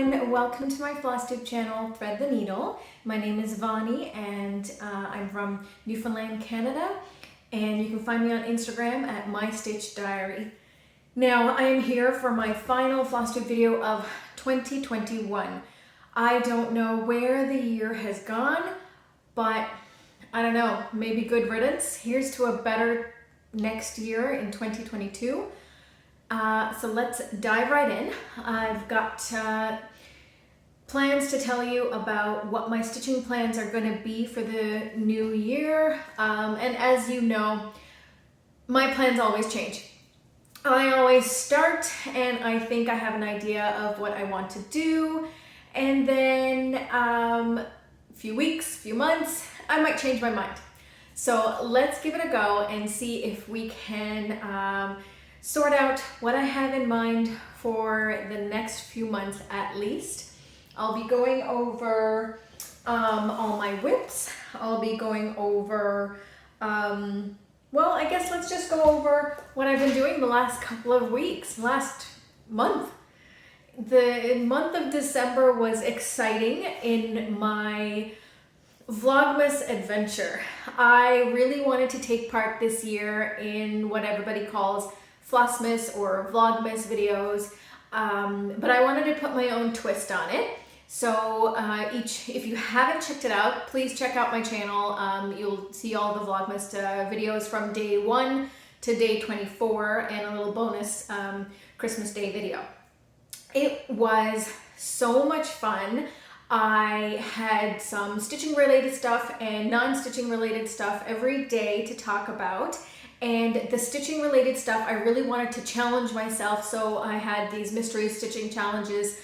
everyone, welcome to my Flosstube channel, Thread the Needle. My name is Vani and I'm from Newfoundland, Canada, and you can find me on Instagram at MyStitchDiary. Now I am here for my final Flosstube video of 2021. I don't know where the year has gone, but I don't know, maybe good riddance. Here's to a better next year in 2022. So let's dive right in. I've got plans to tell you about what my stitching plans are going to be for the new year. And as you know, my plans always change. I always start and I think I have an idea of what I want to do. And then a few weeks, few months, I might change my mind. So let's give it a go and see if we can sort out what I have in mind for the next few months at least. I'll be going over all my whips. I'll be going over, well, I guess let's just go over what I've been doing the last couple of weeks, last month. The month of December was exciting in my Vlogmas adventure. I really wanted to take part this year in what everybody calls Flossmas or Vlogmas videos, but I wanted to put my own twist on it. So if you haven't checked it out, please check out my channel. You'll see all the Vlogmas videos from day 1 to day 24 and a little bonus Christmas Day video. It was so much fun. I had some stitching related stuff and non-stitching related stuff every day to talk about. And the stitching related stuff, I really wanted to challenge myself. So I had these mystery stitching challenges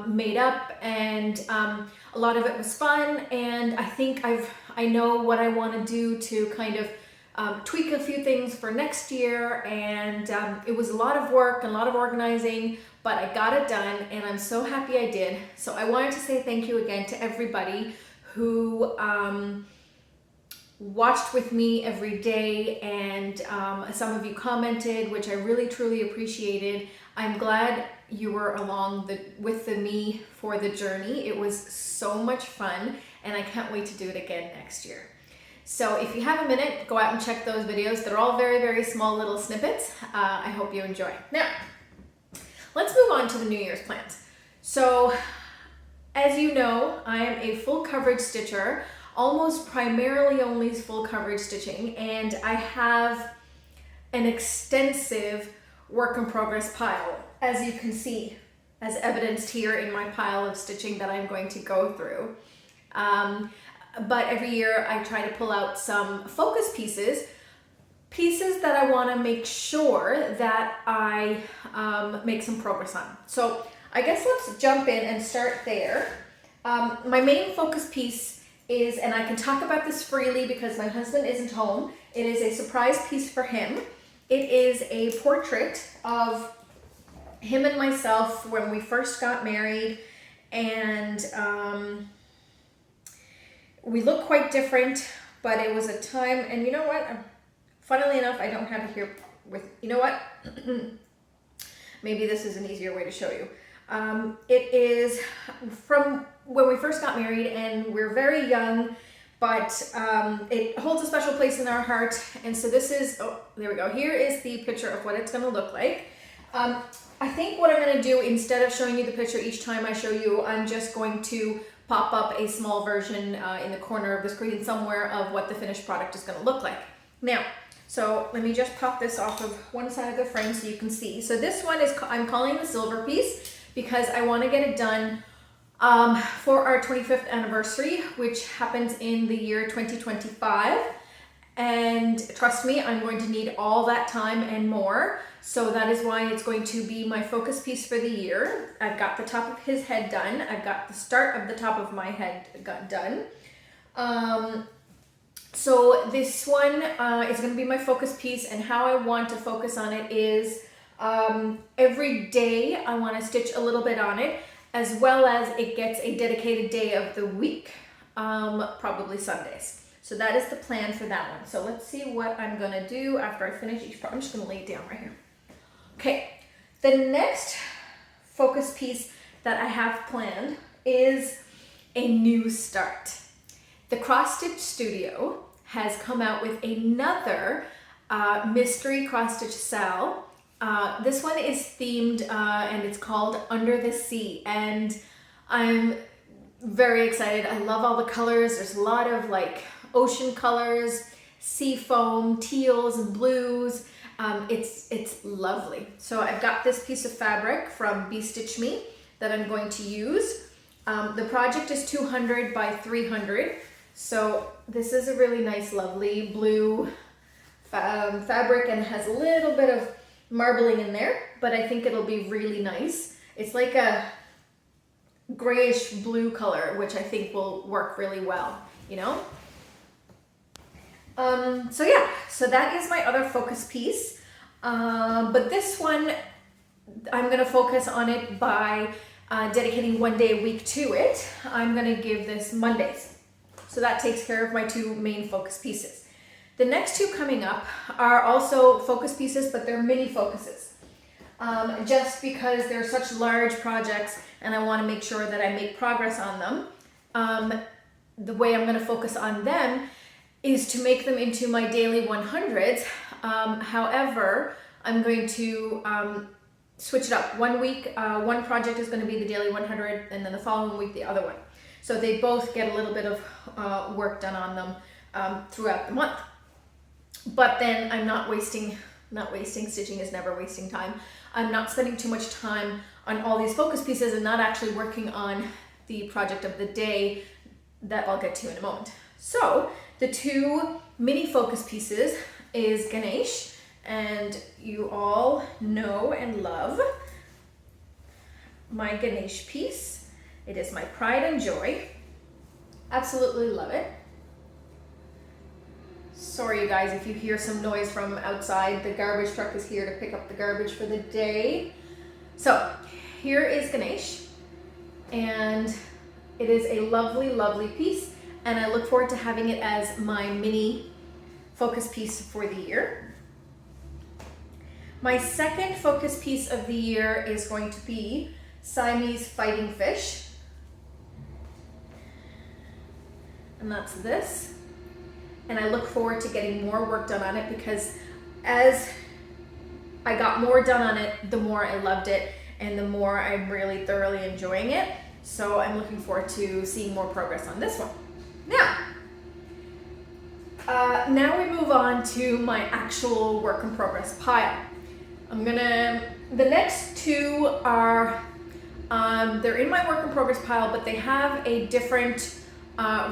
made up, and a lot of it was fun. And I think I know what I want to do to kind of tweak a few things for next year. And it was a lot of work and a lot of organizing, but I got it done and I'm so happy I did. So I wanted to say thank you again to everybody who watched with me every day, and some of you commented, which I really truly appreciated. I'm glad you were along with me for the journey. It was so much fun and I can't wait to do it again next year. So if you have a minute, go out and check those videos. They're all very, very small little snippets. I hope you enjoy. Now, let's move on to the New Year's plans. So as you know, I am a full coverage stitcher, almost primarily only full coverage stitching, and I have an extensive work in progress pile, as you can see, as evidenced here in my pile of stitching that I'm going to go through. But every year I try to pull out some focus pieces that I want to make sure that I make some progress on. So I guess let's jump in and start there. My main focus piece is, and I can talk about this freely because my husband isn't home, it is a surprise piece for him. It is a portrait of him and myself when we first got married, and we look quite different, but it was a time, and you know what, funnily enough, I don't have it here with, you know what, maybe this is an easier way to show you. It is from when we first got married, and we're very young, but it holds a special place in our heart. And so this is, oh, there we go. Here is the picture of what it's going to look like. I think what I'm going to do, instead of showing you the picture each time I show you, I'm just going to pop up a small version in the corner of the screen somewhere of what the finished product is going to look like. Now, so let me just pop this off of one side of the frame so you can see. So this one is, I'm calling the silver piece because I want to get it done for our 25th anniversary, which happens in the year 2025. And trust me, I'm going to need all that time and more. So that is why it's going to be my focus piece for the year. I've got the top of his head done. I've got the start of the top of my head done. So this one is going to be my focus piece, and how I want to focus on it is every day I want to stitch a little bit on it, as well as it gets a dedicated day of the week, probably Sundays. So that is the plan for that one. So let's see what I'm going to do after I finish each part. I'm just going to lay it down right here. Okay, the next focus piece that I have planned is a new start. The Cross Stitch Studio has come out with another mystery cross stitch sal. This one is themed and it's called Under the Sea, and I'm very excited. I love all the colors. There's a lot of like ocean colors, sea foam, teals and blues. It's lovely. So I've got this piece of fabric from Be Stitch Me that I'm going to use. The project is 200 by 300. So this is a really nice, lovely blue fabric and has a little bit of marbling in there, but I think it'll be really nice. It's like a grayish blue color, which I think will work really well, you know? So yeah, so that is my other focus piece. But this one, I'm gonna focus on it by dedicating one day a week to it. I'm gonna give this Mondays. So that takes care of my two main focus pieces. The next two coming up are also focus pieces, but they're mini focuses. Just because they're such large projects and I want to make sure that I make progress on them. The way I'm going to focus on them is to make them into my daily 100s. However, I'm going to switch it up. One week, one project is going to be the daily 100, and then the following week, the other one. So they both get a little bit of work done on them throughout the month. But then I'm not wasting, stitching is never wasting time. I'm not spending too much time on all these focus pieces and not actually working on the project of the day that I'll get to in a moment. So the two mini focus pieces is Ganesh, and you all know and love my Ganesh piece. It is my pride and joy. Absolutely love it. Sorry you guys if you hear some noise from outside. The garbage truck is here to pick up the garbage for the day. So here is Ganesh, and it is a lovely, lovely piece, and I look forward to having it as my mini focus piece for the year. My second focus piece of the year is going to be Siamese Fighting Fish, and that's this. And I look forward to getting more work done on it, because as I got more done on it, the more I loved it and the more I'm really thoroughly enjoying it. So I'm looking forward to seeing more progress on this one. Now we move on to my actual work in progress pile. The next two are, they're in my work in progress pile, but they have a different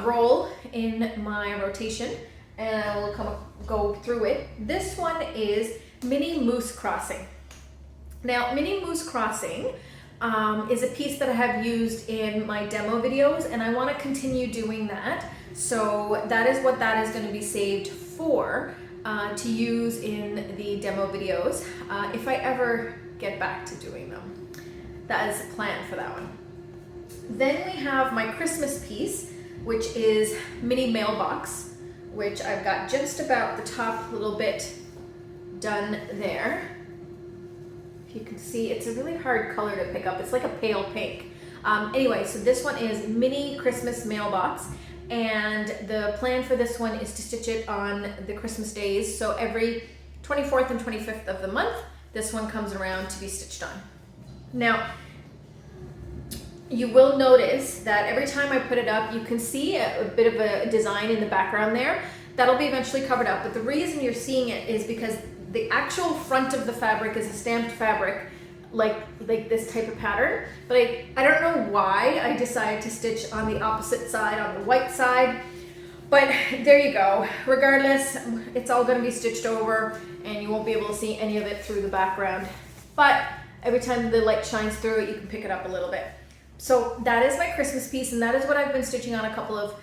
role in my rotation, and I will go through it. This one is Mini Moose Crossing. Now, Mini Moose Crossing is a piece that I have used in my demo videos, and I want to continue doing that. So that is what that is going to be saved for, to use in the demo videos, if I ever get back to doing them. That is the plan for that one. Then we have my Christmas piece, which is Mini Mailbox, which I've got just about the top little bit done there. If you can see, it's a really hard color to pick up. It's like a pale pink. Anyway, so this one is Mini Christmas Mailbox, and the plan for this one is to stitch it on the Christmas days. So every 24th and 25th of the month, this one comes around to be stitched on. Now, you will notice that every time I put it up, you can see a bit of a design in the background there. That'll be eventually covered up, but the reason you're seeing it is because the actual front of the fabric is a stamped fabric, like this type of pattern, but I don't know why I decided to stitch on the opposite side, on the white side, but there you go. Regardless, it's all going to be stitched over, and you won't be able to see any of it through the background, but every time the light shines through it, you can pick it up a little bit. So that is my Christmas piece, and that is what I've been stitching on a couple of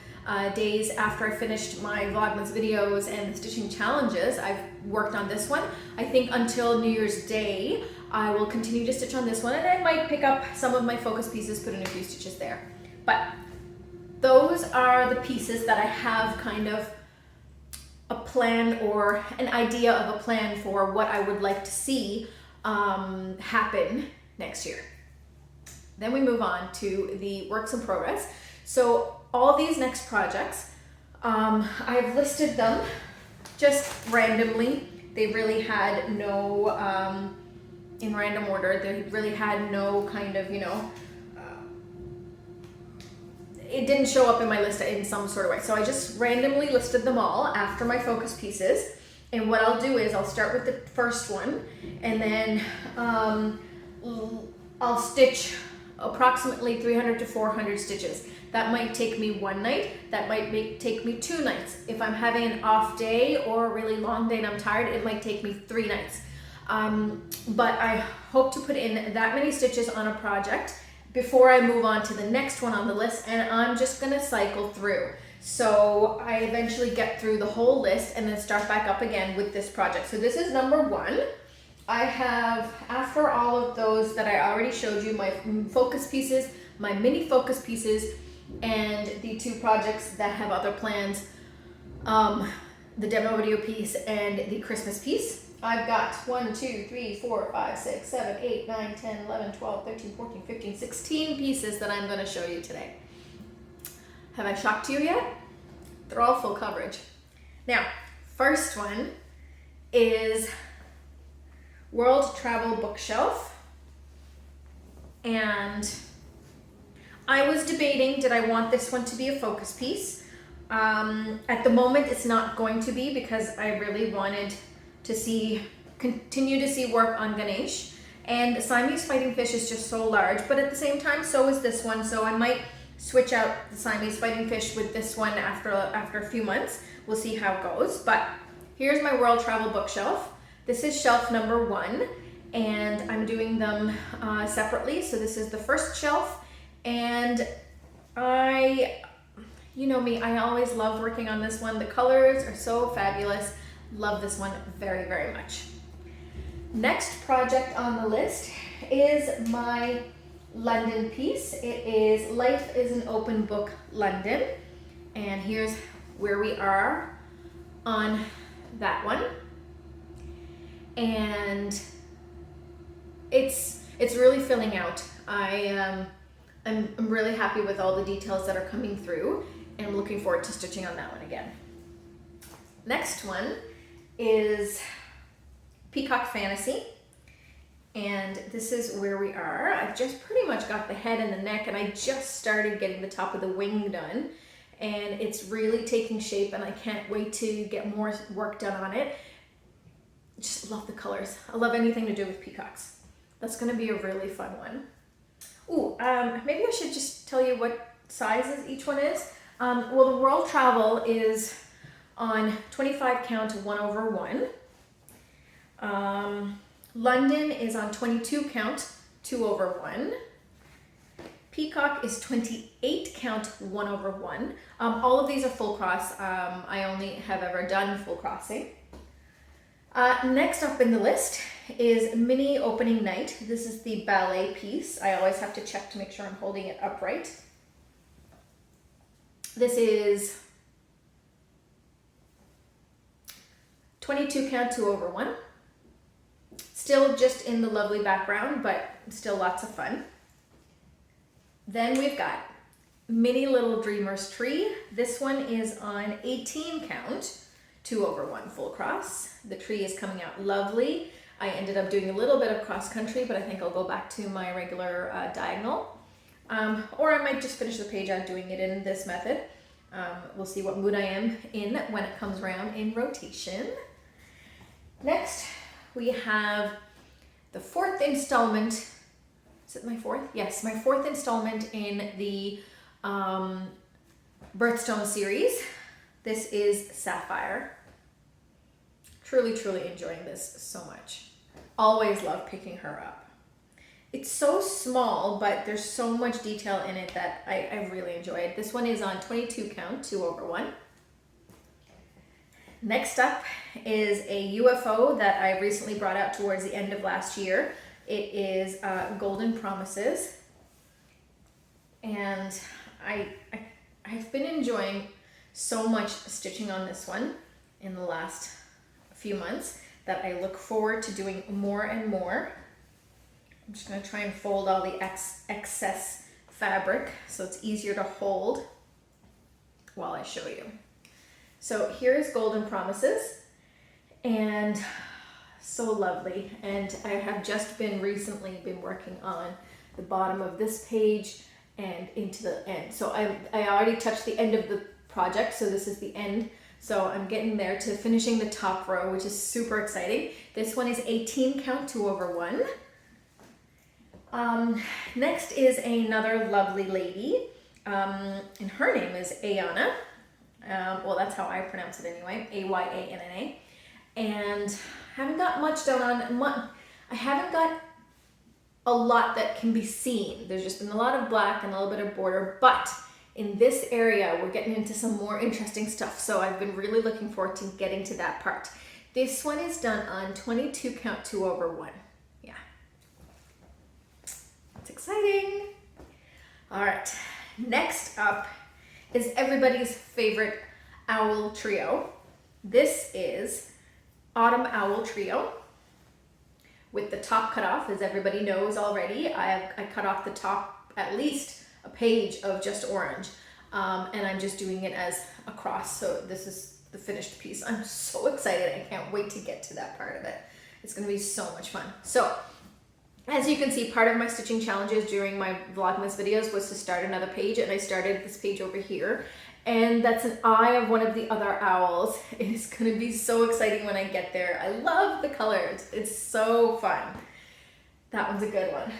days after I finished my Vlogmas videos and the stitching challenges. I've worked on this one. I think until New Year's Day, I will continue to stitch on this one, and I might pick up some of my focus pieces, put in a few stitches there. But those are the pieces that I have kind of a plan or an idea of a plan for what I would like to see happen next year. Then we move on to the works in progress. So all these next projects, I've listed them just randomly. They really had no, in random order, they really had no kind of, it didn't show up in my list in some sort of way. So I just randomly listed them all after my focus pieces. And what I'll do is I'll start with the first one, and then I'll stitch approximately 300 to 400 stitches. That might take me one night, that might take me 2 nights. If I'm having an off day or a really long day and I'm tired, it might take me 3 nights. But I hope to put in that many stitches on a project before I move on to the next one on the list, and I'm just gonna cycle through. So I eventually get through the whole list and then start back up again with this project. So this is number 1. I have, after all of those that I already showed you, my focus pieces, my mini focus pieces, and the 2 projects that have other plans, the demo video piece and the Christmas piece. I've got 1, 2, 3, 4, 5, 6, 7, 8, 9, 10, 11, 12, 13, 14, 15, 16 pieces that I'm going to show you today. Have I shocked you yet? They're all full coverage. Now, first one is World Travel Bookshelf. And I was debating, did I want this one to be a focus piece? At the moment, it's not going to be, because I really wanted to continue to see work on Ganesh. And Siamese Fighting Fish is just so large, but at the same time, so is this one. So I might switch out the Siamese Fighting Fish with this one after a few months. We'll see how it goes. But here's my World Travel Bookshelf. This is shelf number 1, and I'm doing them separately. So this is the first shelf, and you know me, I always love working on this one. The colors are so fabulous. Love this one very, very much. Next project on the list is my London piece. It is Life is an Open Book London, and here's where we are on that one. And it's really filling out. I'm really happy with all the details that are coming through, and I'm looking forward to stitching on that one again. Next one is Peacock Fantasy, and this is where we are. I've just pretty much got the head and the neck, and I just started getting the top of the wing done, and it's really taking shape, and I can't wait to get more work done on it. Just love the colors. I love anything to do with peacocks. That's going to be a really fun one. Ooh, maybe I should just tell you what sizes each one is. Well, the World Travel is on 25 count 1/1. London is on 22 count 2/1. Peacock is 28 count 1/1. All of these are full cross. I only have ever done full crossing. Next up in the list is Mini Opening Night. This is the ballet piece. I always have to check to make sure I'm holding it upright. This is 22 count 2/1. Still just in the lovely background, but still lots of fun. Then we've got Mini Little Dreamer's Tree. This one is on 18 count 2/1 full cross. The tree is coming out lovely. I ended up doing a little bit of cross country, but I think I'll go back to my regular diagonal. Or I might just finish the page out doing it in this method. We'll see what mood I am in when it comes around in rotation. Next, we have the 4th installment. Is it my 4th? Yes, my 4th installment in the Birthstone series. This is Sapphire. Truly, truly enjoying this so much. Always love picking her up. It's so small, but there's so much detail in it that I really enjoy it. This one is on 22 count 2/1. Next up is a UFO that I recently brought out towards the end of last year. It is Golden Promises. And I've been enjoying so much stitching on this one in the last few months that I look forward to doing more and more. I'm just gonna try and fold all the excess fabric so it's easier to hold while I show you. So here's Golden Promises, and so lovely. And I have just recently been working on the bottom of this page and into the end. So I already touched the end of the project, so this is the end. So I'm getting there to finishing the top row, which is super exciting. This one is 18 count 2/1. Next is another lovely lady, and her name is Ayana. Well, that's how I pronounce it anyway, Ayanna. And haven't got much done on, I haven't got a lot that can be seen. There's just been a lot of black and a little bit of border, but in this area, we're getting into some more interesting stuff. So I've been really looking forward to getting to that part. This one is done on 22 count 2/1. Yeah. It's exciting. All right, next up is everybody's favorite owl trio. This is Autumn Owl Trio with the top cut off, as everybody knows already. I cut off the top at least a page of just orange, and I'm just doing it as a cross. So this is the finished piece. I'm so excited. I can't wait to get to that part of it. It's gonna be so much fun. So as you can see, part of my stitching challenges during my Vlogmas videos was to start another page, and I started this page over here. And that's an eye of one of the other owls. It is gonna be so exciting when I get there. I love the colors. It's so fun. That one's a good one.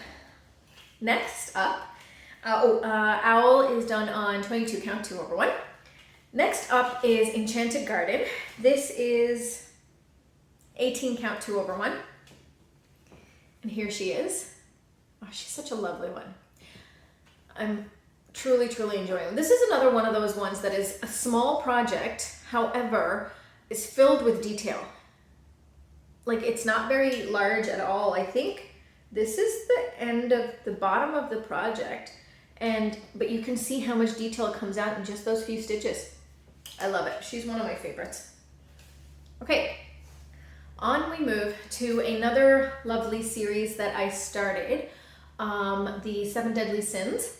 Next up, owl is done on 22 count 2/1. Next up is Enchanted Garden. This is 18 count 2/1. And here she is. Oh, she's such a lovely one. I'm truly, truly enjoying it. This is another one of those ones that is a small project, however, is filled with detail. Like, it's not very large at all. I think this is the end of the bottom of the project, but you can see how much detail comes out in just those few stitches. I love it. She's one of my favorites. Okay, on we move to another lovely series that I started, the 7 Deadly Sins.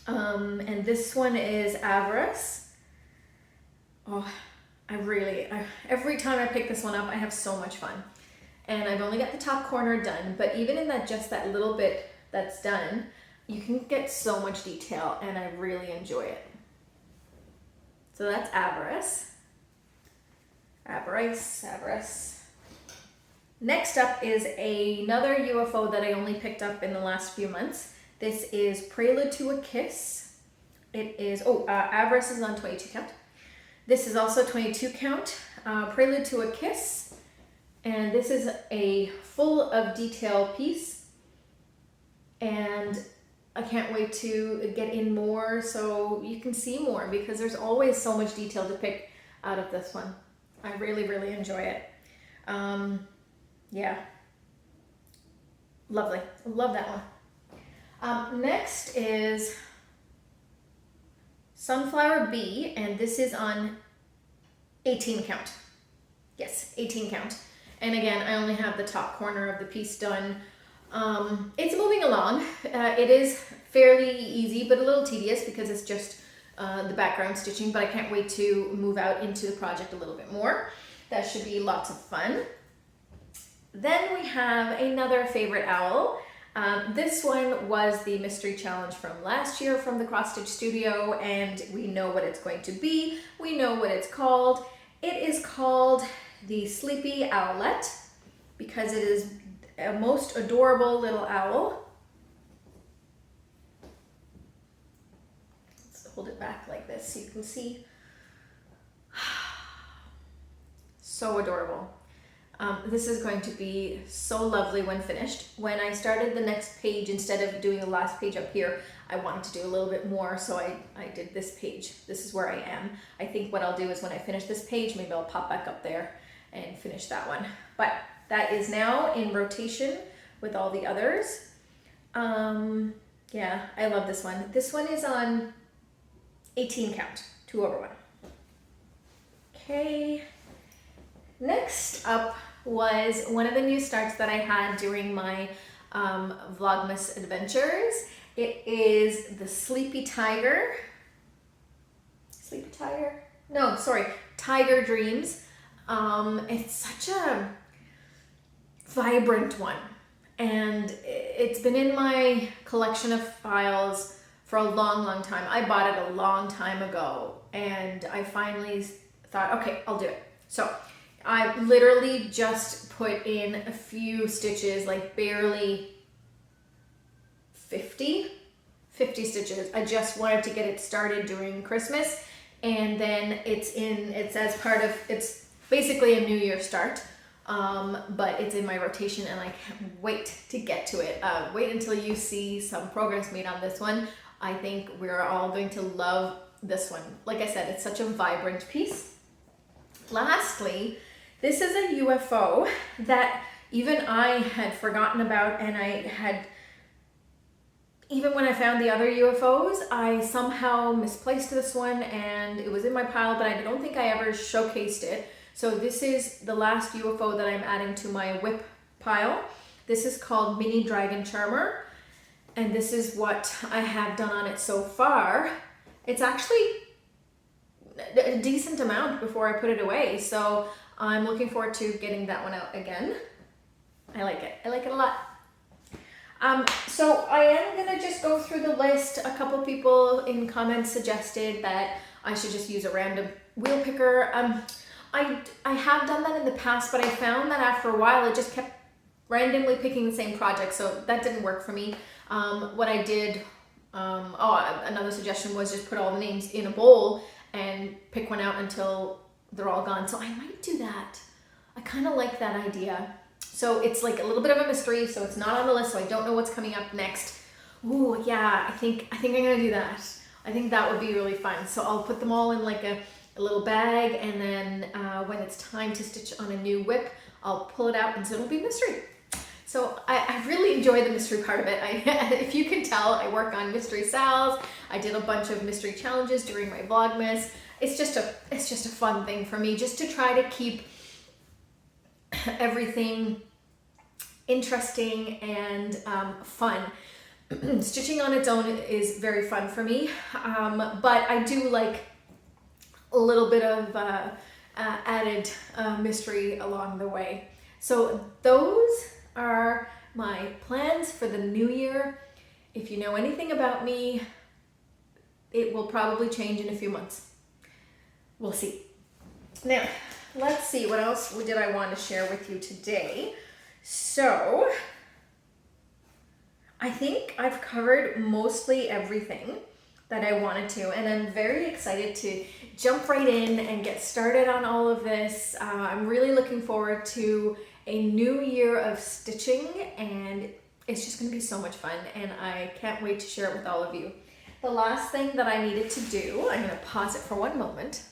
And this one is Avarice. Oh, every time I pick this one up, I have so much fun. And I've only got the top corner done, but even in just that little bit that's done, you can get so much detail, and I really enjoy it. So that's Avarice. Avarice. Next up is another UFO that I only picked up in the last few months. This is Prelude to a Kiss. It is, Avarice is on 22 count. This is also 22 count, Prelude to a Kiss. And this is a full of detail piece. And I can't wait to get in more so you can see more, because there's always so much detail to pick out of this one. I really, really enjoy it. Yeah. Lovely. I love that one. Next is Sunflower Bee, and this is on 18 count. Yes, 18 count. And again, I only have the top corner of the piece done. It's moving along. It is fairly easy, but a little tedious because it's just the background stitching, but I can't wait to move out into the project a little bit more. That should be lots of fun. Then we have another favorite owl. This one was the mystery challenge from last year from the Cross Stitch Studio, and we know what it's going to be. We know what it's called. It is called the Sleepy Owlet because it is a most adorable little owl. Let's hold it back like this so you can see. So adorable. This is going to be so lovely when finished. When I started the next page, instead of doing the last page up here, I wanted to do a little bit more, so I did this page. This is where I am. I think what I'll do is when I finish this page, maybe I'll pop back up there and finish that one. But that is now in rotation with all the others. Yeah, I love this one. This one is on 18 count, 2/1. Okay. Next up was one of the new starts that I had during my Vlogmas Adventures. It is the Sleepy Tiger. Sleepy Tiger? No, sorry, Tiger Dreams. It's such a vibrant one, and it's been in my collection of files for a long time. I bought it a long time ago, and I finally thought, okay, I'll do it. So I literally just put in a few stitches, like barely 50 stitches. I just wanted to get it started during Christmas, and then it's as part of, it's basically a New Year start, but it's in my rotation, and I can't wait to get to it. Wait until you see some progress made on this one. I think we're all going to love this one. Like I said, it's such a vibrant piece. Lastly, this is a UFO that even I had forgotten about, and even when I found the other UFOs, I somehow misplaced this one, and it was in my pile, but I don't think I ever showcased it. So this is the last UFO that I'm adding to my whip pile. This is called Mini Dragon Charmer, and this is what I have done on it so far. It's actually a decent amount before I put it away, so I'm looking forward to getting that one out again. I like it. I like it a lot. So I am gonna just go through the list. A couple people in comments suggested that I should just use a random wheel picker. I have done that in the past, but I found that after a while it just kept randomly picking the same project, so that didn't work for me. What I did, another suggestion was just put all the names in a bowl and pick one out until they're all gone. So I might do that. I kind of like that idea. So it's like a little bit of a mystery, so it's not on the list, so I don't know what's coming up next. Ooh, yeah, I think I'm gonna do that. I think that would be really fun. So I'll put them all in like a little bag, and then when it's time to stitch on a new whip, I'll pull it out, and so it'll be mystery. So I really enjoy the mystery part of it. If you can tell, I work on mystery sales. I did a bunch of mystery challenges during my Vlogmas. It's just a fun thing for me, just to try to keep everything interesting and fun. Stitching on its own is very fun for me, but I do like a little bit of added mystery along the way. So those are my plans for the new year. If you know anything about me, it will probably change in a few months. We'll see. Now, let's see, what else did I want to share with you today? So, I think I've covered mostly everything that I wanted to, and I'm very excited to jump right in and get started on all of this. I'm really looking forward to a new year of stitching, and it's just going to be so much fun, and I can't wait to share it with all of you. The last thing that I needed to do, I'm going to pause it for one moment.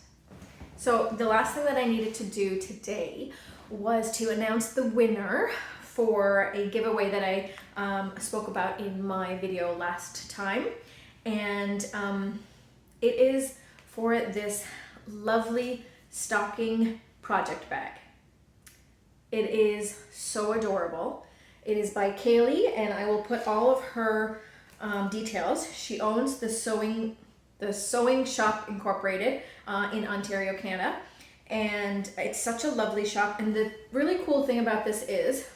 So the last thing that I needed to do today was to announce the winner for a giveaway that I spoke about in my video last time. And it is for this lovely stocking project bag. It is so adorable. It is by Kaylee, and I will put all of her details. She owns the Sewing Shop Incorporated in Ontario, Canada, and it's such a lovely shop. And the really cool thing about this is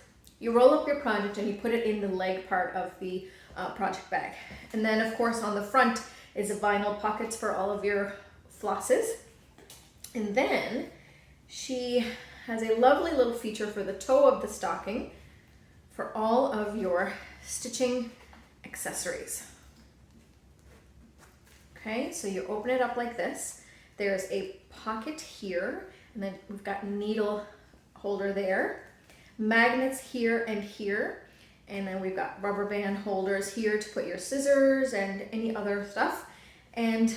you roll up your project and you put it in the leg part of the project bag, and then of course on the front is a vinyl pockets for all of your flosses, and then she has a lovely little feature for the toe of the stocking for all of your stitching accessories. Okay, so you open it up like this. There's a pocket here, and then we've got needle holder there, magnets here and here, and then we've got rubber band holders here to put your scissors and any other stuff. And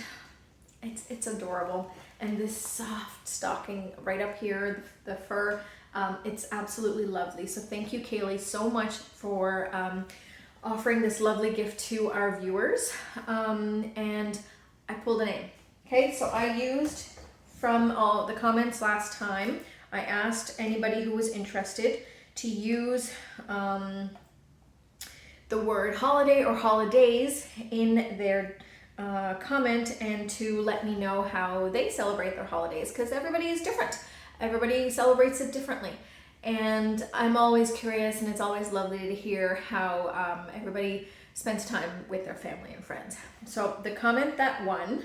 it's adorable. And this soft stocking right up here, the fur, it's absolutely lovely. So thank you, Kaylee, so much for offering this lovely gift to our viewers. And I pulled a name. Okay, so I used from all the comments last time, I asked anybody who was interested to use the word holiday or holidays in their comment and to let me know how they celebrate their holidays, because everybody is different. Everybody celebrates it differently. And I'm always curious, and it's always lovely to hear how everybody spends time with their family and friends. So the comment that won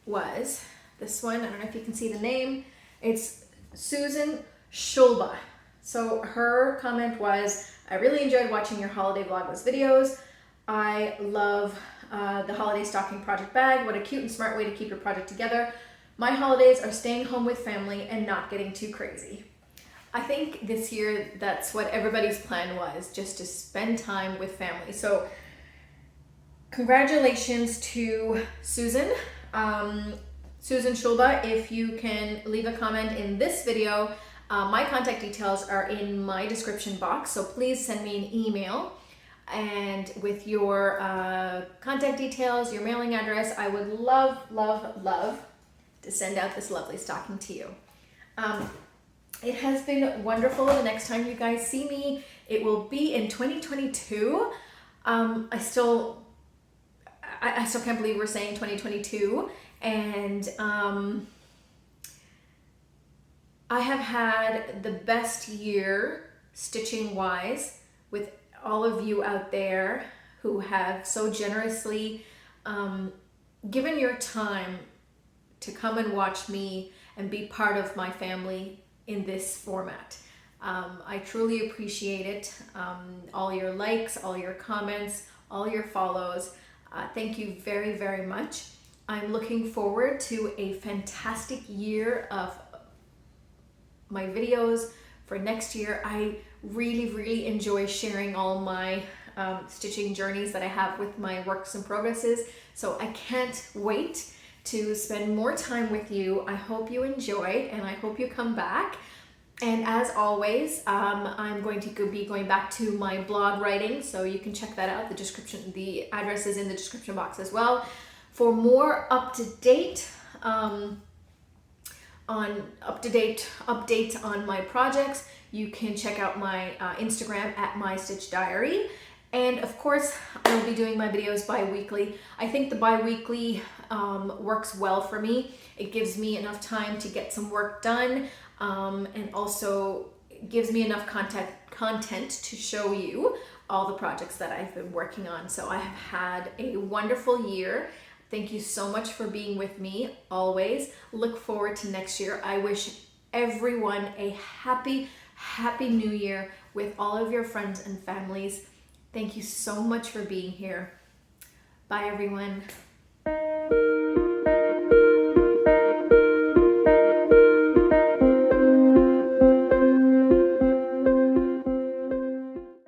was this one. I don't know if you can see the name. It's Susan Schulba. So her comment was, I really enjoyed watching your holiday Vlogmas videos. I love the holiday stocking project bag. What a cute and smart way to keep your project together. My holidays are staying home with family and not getting too crazy. I think this year that's what everybody's plan was, just to spend time with family. So congratulations to Susan. Susan Schulba, if you can leave a comment in this video, my contact details are in my description box, so please send me an email, and with your contact details, your mailing address, I would love to send out this lovely stocking to you. It has been wonderful. The next time you guys see me, it will be in 2022. I still can't believe we're saying 2022, and I have had the best year stitching wise with all of you out there who have so generously given your time to come and watch me and be part of my family in this format. I truly appreciate it. All your likes, all your comments, all your follows. Thank you very, very much. I'm looking forward to a fantastic year of my videos for next year. I really enjoy sharing all my stitching journeys that I have with my works in progresses. So I can't wait to spend more time with you. I hope you enjoy, and I hope you come back. And as always, I'm going to be going back to my blog writing, so you can check that out. The address is in the description box as well. For more up-to-date updates on my projects, you can check out my Instagram at MyStitchDiary. And of course, I will be doing my videos bi-weekly. I think the bi-weekly works well for me. It gives me enough time to get some work done, and also gives me enough content to show you all the projects that I've been working on. So I have had a wonderful year. Thank you so much for being with me always. Look forward to next year. I wish everyone a happy new year with all of your friends and families. Thank you so much for being here. Bye everyone.